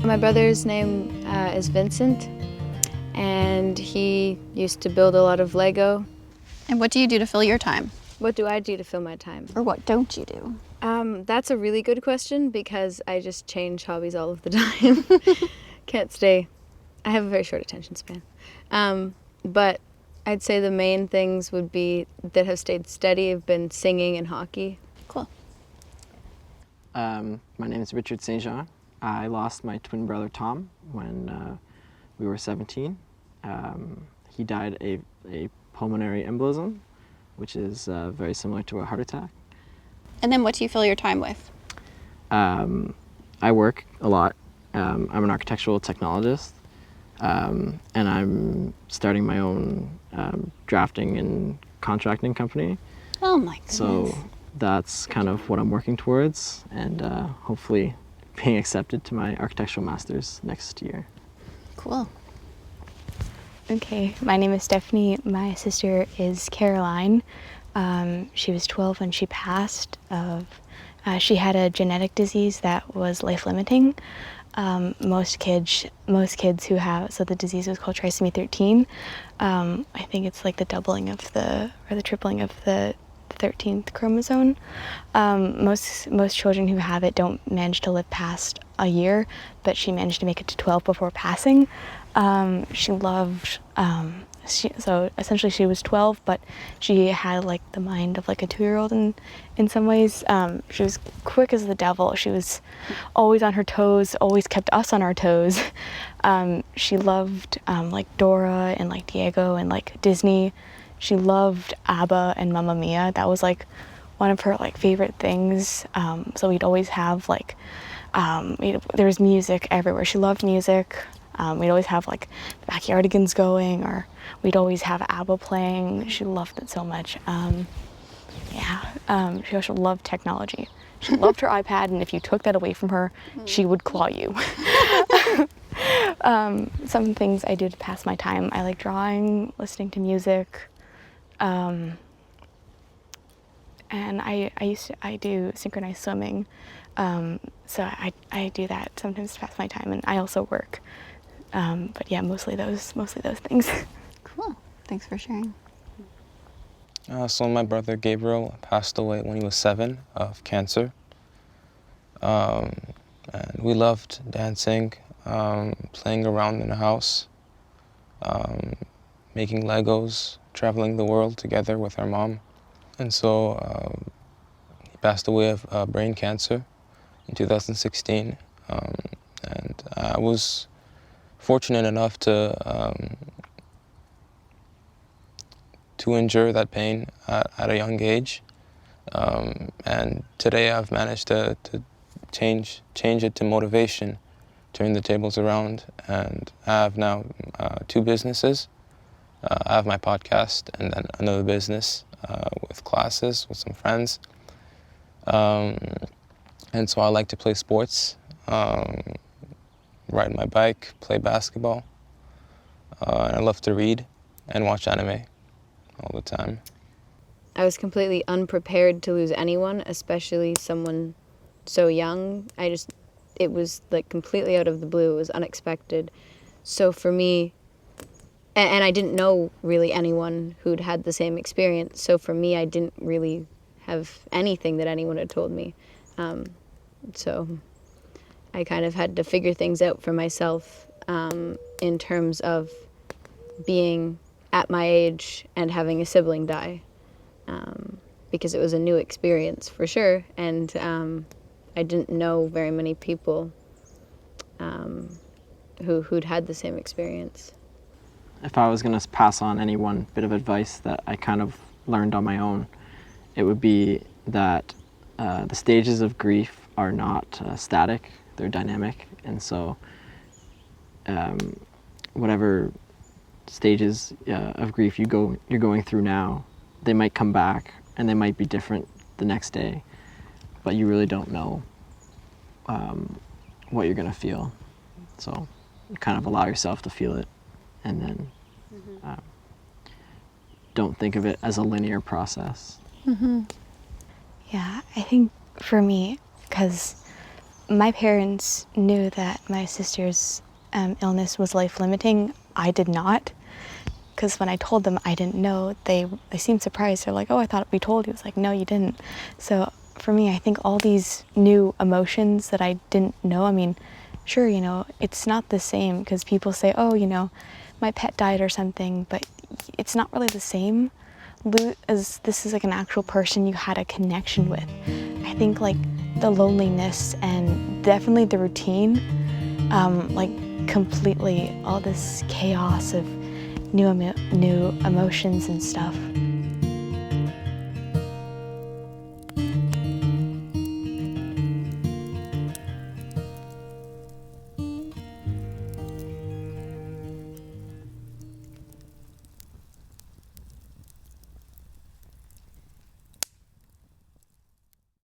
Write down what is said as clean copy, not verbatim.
My brother's name is Vincent, and he used to build a lot of Lego. And what do you do to fill your time? What do I do to fill my time? Or what don't you do? That's a really good question because I just change hobbies all of the time. Can't stay. I have a very short attention span. But I'd say the main things would be that have stayed steady have been singing and hockey. Cool. My name is Richard St. Jean. I lost my twin brother Tom when we were 17. He died a pulmonary embolism, which is very similar to a heart attack. And then what do you fill your time with? I work a lot. I'm an architectural technologist, and I'm starting my own drafting and contracting company. Oh my goodness. So that's kind of what I'm working towards, and hopefully being accepted to my architectural master's next year. Cool. Okay, my name is Stephanie. My sister is Caroline. She was 12 when she passed. She had a genetic disease that was life-limiting. Most kids who have, so the disease was called trisomy 13. I think it's like the doubling of or the tripling of the 13th chromosome. Most children who have it don't manage to live past a year, but she managed to make it to 12 before passing. She loved, so essentially she was 12, but she had like the mind of like a 2-year-old in some ways. She was quick as the devil. She was always on her toes, always kept us on our toes. She loved like Dora and like Diego and like Disney. She loved ABBA and Mama Mia. That was like one of her like favorite things. So we'd always have like, there was music everywhere. She loved music. We'd always have like the Backyardigans going, or we'd always have ABBA playing. She loved it so much. She also loved technology. She loved her iPad, and if you took that away from her, she would claw you. Some things I do to pass my time. I like drawing, listening to music, and I do synchronized swimming. So I do that sometimes to pass my time, and I also work. But yeah, mostly those things. Cool. Thanks for sharing. So my brother Gabriel passed away when he was 7 of cancer. And we loved dancing, playing around in the house, making Legos, traveling the world together with our mom. And so he passed away of brain cancer in 2016. And I was fortunate enough to endure that pain at a young age, and today I've managed to change it to motivation, turn the tables around, and I have now 2 businesses. I have my podcast and then another business with classes with some friends, and so I like to play sports. Ride my bike, play basketball, and I love to read and watch anime all the time. I was completely unprepared to lose anyone, especially someone so young. It was like completely out of the blue. It was unexpected. So for me, and I didn't know really anyone who'd had the same experience. So for me, I didn't really have anything that anyone had told me. So I kind of had to figure things out for myself in terms of being at my age and having a sibling die, because it was a new experience for sure, and I didn't know very many people who'd had the same experience. If I was going to pass on any one bit of advice that I kind of learned on my own, it would be that the stages of grief are not static. They're dynamic, and so whatever stages of grief you're going through now, they might come back and they might be different the next day, but you really don't know what you're gonna feel. So you kind of allow yourself to feel it, and then don't think of it as a linear process. Yeah, I think for me, because my parents knew that my sister's illness was life-limiting. I did not, because when I told them I didn't know, they seemed surprised. They're like, oh, I thought we told you. It's like, no, you didn't. So for me, I think all these new emotions that I didn't know, I mean, sure, you know, it's not the same, because people say, oh, you know, my pet died or something, but it's not really the same as this is like an actual person you had a connection with. I think like the loneliness and definitely the routine, like completely all this chaos of new emotions and stuff.